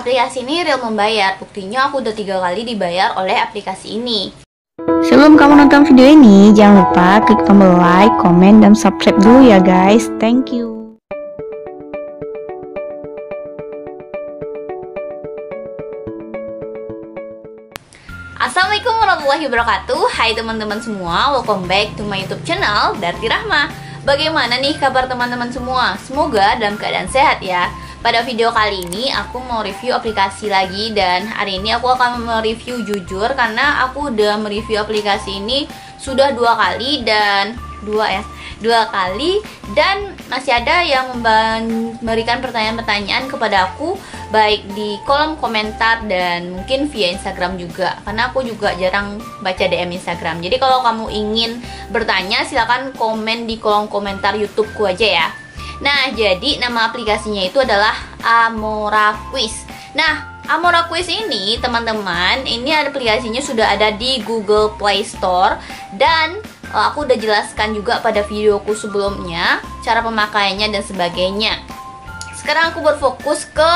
aplikasi ini real membayar. Buktinya aku udah 3 kali dibayar oleh aplikasi ini. Sebelum kamu nonton video ini, jangan lupa klik tombol like, komen, dan subscribe dulu ya guys. Thank you. Assalamualaikum warahmatullahi wabarakatuh. Hai teman-teman semua, welcome back to my YouTube channel Darti Rahma. Bagaimana nih kabar teman-teman semua? Semoga dalam keadaan sehat ya. Pada video kali ini aku mau review aplikasi lagi, dan hari ini aku akan mereview jujur karena aku udah mereview aplikasi ini sudah dua kali dan masih ada yang memberikan pertanyaan-pertanyaan kepada aku, baik di kolom komentar dan mungkin via Instagram juga, karena aku juga jarang baca DM Instagram. Jadi kalau kamu ingin bertanya silahkan komen di kolom komentar YouTubeku aja ya. Nah, jadi nama aplikasinya itu adalah Amora Quiz. Nah, Amora Quiz ini teman-teman, ini aplikasinya sudah ada di Google Play Store, dan aku udah jelaskan juga pada videoku sebelumnya cara pemakaiannya dan sebagainya. Sekarang aku berfokus ke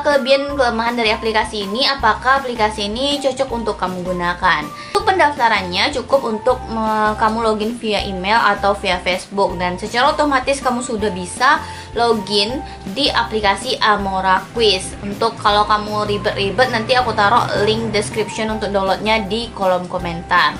kelebihan-kelemahan dari aplikasi ini. Apakah aplikasi ini cocok untuk kamu gunakan? Untuk pendaftarannya cukup untuk kamu login via email atau via Facebook, dan secara otomatis kamu sudah bisa login di aplikasi Amora Quiz. Untuk kalau kamu ribet-ribet, nanti aku taruh link description untuk downloadnya di kolom komentar.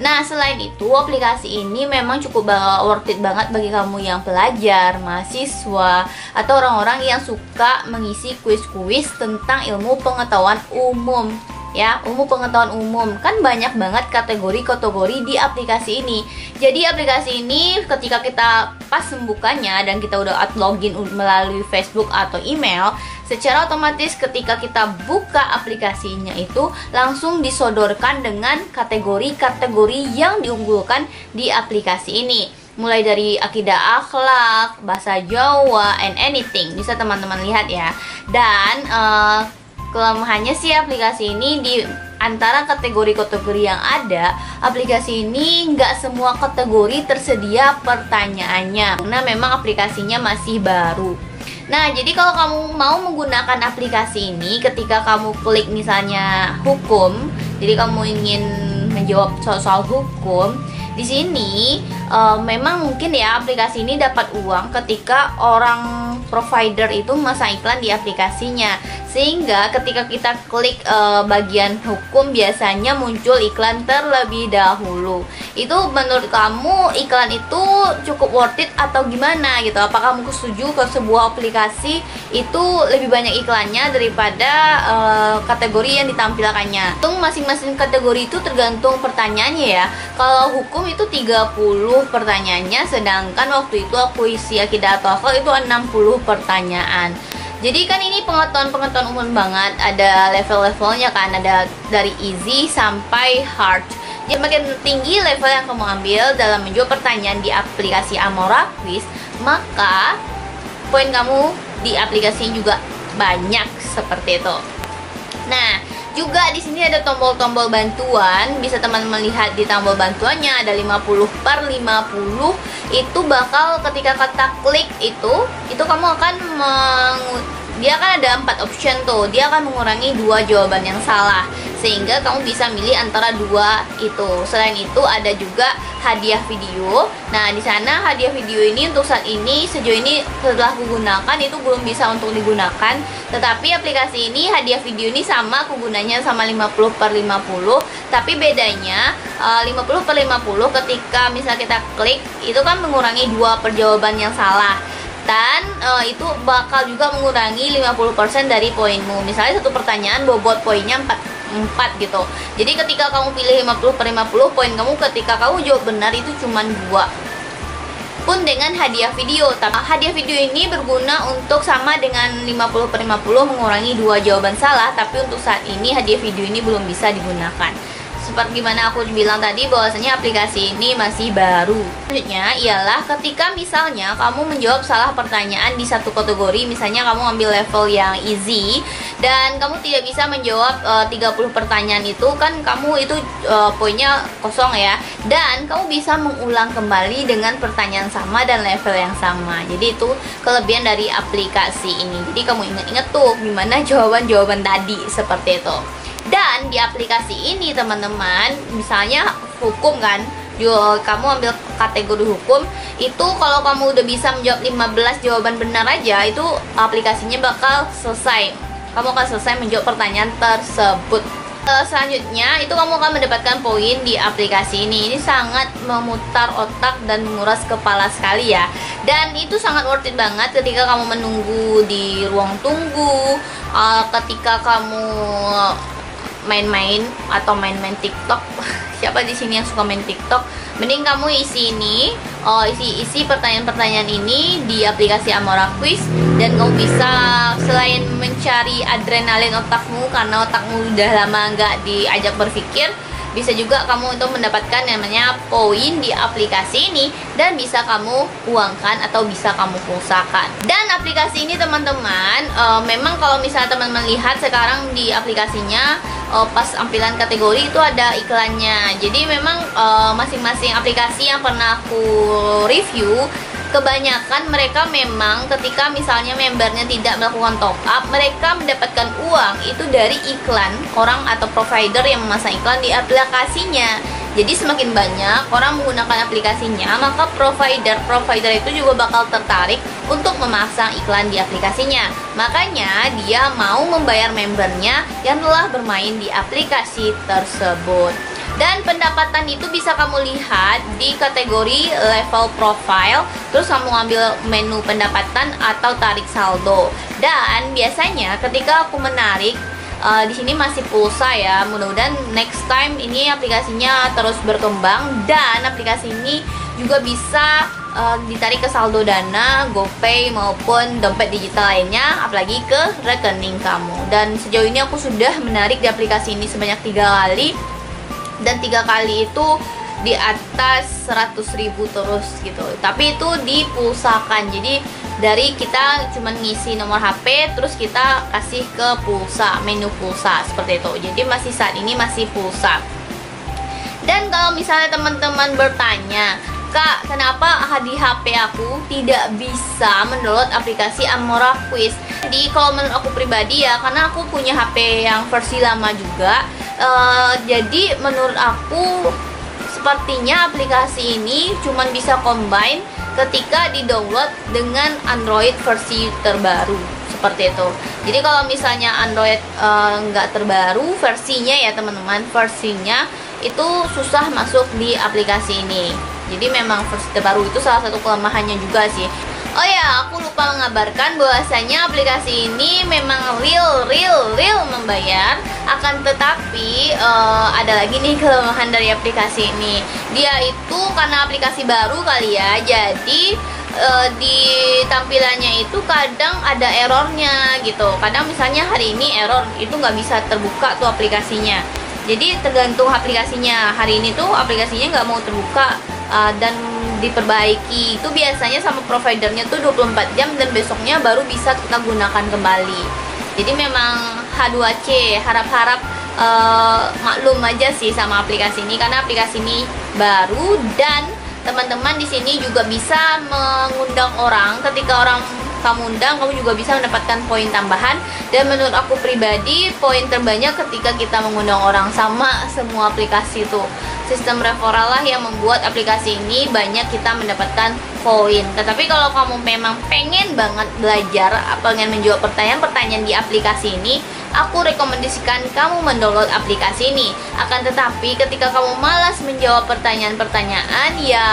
Nah, selain itu aplikasi ini memang cukup worth it banget bagi kamu yang pelajar, mahasiswa, atau orang-orang yang suka mengisi kuis-kuis tentang ilmu pengetahuan umum. Ya, pengetahuan umum kan banyak banget kategori-kategori di aplikasi ini. Jadi aplikasi ini ketika kita pas membukanya dan kita udah login melalui Facebook atau email, secara otomatis ketika kita buka aplikasinya itu langsung disodorkan dengan kategori-kategori yang diunggulkan di aplikasi ini. Mulai dari akidah, akhlak, bahasa Jawa, and anything. Bisa teman-teman lihat ya. Dan kelemahannya sih aplikasi ini, di antara kategori-kategori yang ada, aplikasi ini nggak semua kategori tersedia pertanyaannya karena memang aplikasinya masih baru. Nah, jadi kalau kamu mau menggunakan aplikasi ini, ketika kamu klik misalnya hukum, jadi kamu ingin menjawab soal hukum, di sini memang mungkin ya aplikasi ini dapat uang ketika orang provider itu memasang iklan di aplikasinya, sehingga ketika kita klik bagian hukum biasanya muncul iklan terlebih dahulu. Itu menurut kamu iklan itu cukup worth it atau gimana gitu? Apakah kamu setuju ke sebuah aplikasi itu lebih banyak iklannya daripada kategori yang ditampilkannya? Untuk masing-masing kategori itu tergantung pertanyaannya ya. Kalau hukum itu 30 pertanyaannya, sedangkan waktu itu aku isi akidah atau akhlak itu 60 pertanyaan. Jadi kan ini pengetahuan umum banget, ada level-levelnya kan, ada dari easy sampai hard. Jadi makin tinggi level yang kamu ambil dalam menjawab pertanyaan di aplikasi Amora Quiz, maka poin kamu di aplikasi juga banyak seperti itu. Nah, juga di sini ada tombol-tombol bantuan. Bisa teman-teman lihat di tombol bantuannya ada 50/50. Itu bakal ketika kata klik itu kamu akan dia kan ada 4 option tuh. Dia akan mengurangi 2 jawaban yang salah, sehingga kamu bisa milih antara 2 itu. Selain itu ada juga hadiah video. Nah, di sana hadiah video ini untuk saat ini sejauh ini setelah aku gunakan itu belum bisa untuk digunakan. Tetapi aplikasi ini hadiah video ini sama, aku gunanya sama 50/50. Tapi bedanya 50/50 ketika misal kita klik itu kan mengurangi 2 perjawaban yang salah. Dan itu bakal juga mengurangi 50% dari poinmu. Misalnya satu pertanyaan bobot poinnya 4 gitu. Jadi ketika kamu pilih 50/50, poin kamu ketika kamu jawab benar itu cuma 2. Pun dengan hadiah video. Tapi hadiah video ini berguna untuk sama dengan 50/50 mengurangi 2 jawaban salah. Tapi untuk saat ini hadiah video ini belum bisa digunakan. Seperti gimana aku bilang tadi, bahwasanya aplikasi ini masih baru. Selanjutnya ialah ketika misalnya kamu menjawab salah pertanyaan di satu kategori, misalnya kamu ambil level yang easy, dan kamu tidak bisa menjawab 30 pertanyaan itu kan, kamu itu poinnya kosong ya. Dan kamu bisa mengulang kembali dengan pertanyaan sama dan level yang sama. Jadi itu kelebihan dari aplikasi ini. Jadi kamu ingat-ingat tuh gimana jawaban-jawaban tadi, seperti itu. Dan di aplikasi ini teman-teman, misalnya hukum kan, kamu ambil kategori hukum, itu kalau kamu udah bisa menjawab 15 jawaban benar aja, itu aplikasinya bakal selesai. Kamu akan selesai menjawab pertanyaan tersebut. Selanjutnya itu kamu akan mendapatkan poin di aplikasi ini. Ini sangat memutar otak dan menguras kepala sekali ya. Dan itu sangat worth it banget ketika kamu menunggu di ruang tunggu, ketika kamu main-main atau main-main TikTok. Siapa di sini yang suka main TikTok? Mending kamu isi ini, isi pertanyaan-pertanyaan ini di aplikasi Amora Quiz, dan kamu bisa selain mencari adrenalin otakmu karena otakmu udah lama nggak diajak berpikir, bisa juga kamu untuk mendapatkan namanya poin di aplikasi ini, dan bisa kamu uangkan atau bisa kamu pulsakan. Dan aplikasi ini teman-teman, memang kalau misalnya teman-teman lihat sekarang di aplikasinya, pas tampilan kategori itu ada iklannya. Jadi memang masing-masing aplikasi yang pernah aku review, kebanyakan mereka memang ketika misalnya membernya tidak melakukan top up, mereka mendapatkan uang itu dari iklan orang atau provider yang memasang iklan di aplikasinya. Jadi semakin banyak orang menggunakan aplikasinya, maka provider itu juga bakal tertarik untuk memasang iklan di aplikasinya. Makanya dia mau membayar membernya yang telah bermain di aplikasi tersebut. Dan pendapatan itu bisa kamu lihat di kategori level profile, terus kamu ambil menu pendapatan atau tarik saldo. Dan biasanya ketika aku menarik, di sini masih pulsa ya. Mudah-mudahan next time ini aplikasinya terus berkembang, dan aplikasi ini juga bisa ditarik ke saldo Dana, GoPay maupun dompet digital lainnya, apalagi ke rekening kamu. Dan sejauh ini aku sudah menarik di aplikasi ini sebanyak 3 kali, dan 3 kali itu di atas 100.000 terus gitu. Tapi itu dipulsakan. Jadi dari kita cuman ngisi nomor HP, terus kita kasih ke pulsa, menu pulsa seperti itu. Jadi masih saat ini masih pulsa. Dan kalau misalnya teman-teman bertanya, Kak, kenapa di HP aku tidak bisa mendownload aplikasi Amora Quiz? Jadi kalau menurut aku pribadi ya, karena aku punya HP yang versi lama juga, jadi menurut aku sepertinya aplikasi ini cuman bisa combine ketika di-download dengan Android versi terbaru, seperti itu. Jadi kalau misalnya Android nggak terbaru versinya ya teman-teman, versinya itu susah masuk di aplikasi ini. Jadi memang versi terbaru itu salah satu kelemahannya juga sih. Oh ya, aku lupa mengabarkan bahwasanya aplikasi ini memang real membayar. Akan tetapi ada lagi nih kelemahan dari aplikasi ini. Dia itu karena aplikasi baru kali ya, jadi di tampilannya itu kadang ada errornya gitu. Kadang misalnya hari ini error, itu nggak bisa terbuka tuh aplikasinya. Jadi tergantung aplikasinya. Hari ini tuh aplikasinya nggak mau terbuka dan diperbaiki. Itu biasanya sama providernya tuh 24 jam, dan besoknya baru bisa kita gunakan kembali. Jadi memang H2C, harap-harap maklum aja sih sama aplikasi ini, karena aplikasi ini baru. Dan teman-teman di sini juga bisa mengundang orang. Ketika orang kamu undang, kamu juga bisa mendapatkan poin tambahan. Dan menurut aku pribadi, poin terbanyak ketika kita mengundang orang sama semua aplikasi itu. Sistem referral lah yang membuat aplikasi ini banyak kita mendapatkan poin. Tetapi kalau kamu memang pengen banget belajar, pengen menjawab pertanyaan-pertanyaan di aplikasi ini, aku rekomendasikan kamu mendownload aplikasi ini. Akan tetapi ketika kamu malas menjawab pertanyaan-pertanyaan, ya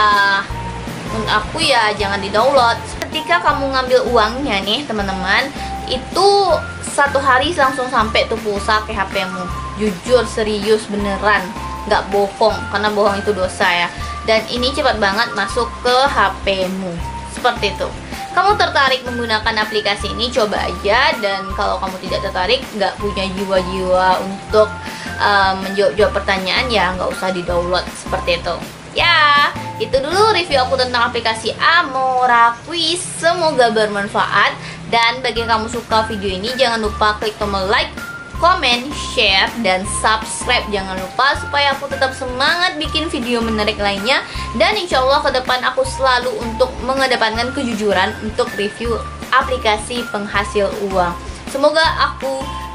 menurut aku ya jangan di-download. Ketika kamu ngambil uangnya nih teman-teman, itu 1 hari langsung sampai tuh pulsa ke HP-mu. Jujur, serius, beneran, nggak bohong, karena bohong itu dosa ya. Dan ini cepat banget masuk ke HP-mu, seperti itu. Kamu tertarik menggunakan aplikasi ini, coba aja. Dan kalau kamu tidak tertarik, nggak punya jiwa-jiwa untuk menjawab pertanyaan, ya nggak usah di-download, seperti itu. Ya, itu dulu review aku tentang aplikasi Amora Quiz. Semoga bermanfaat. Dan bagi yang kamu suka video ini, jangan lupa klik tombol like, comment, share, dan subscribe. Jangan lupa supaya aku tetap semangat bikin video menarik lainnya. Dan insya Allah ke depan aku selalu untuk mengedepankan kejujuran untuk review aplikasi penghasil uang. Semoga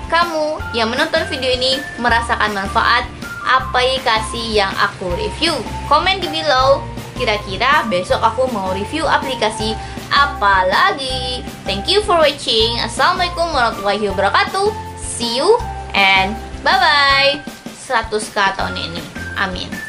kamu yang menonton video ini merasakan manfaat aplikasi yang aku review. Komen di below, kira-kira besok aku mau review aplikasi apa lagi. Thank you for watching. Assalamualaikum warahmatullahi wabarakatuh. See you and bye-bye. 100k tahun ini. Amin.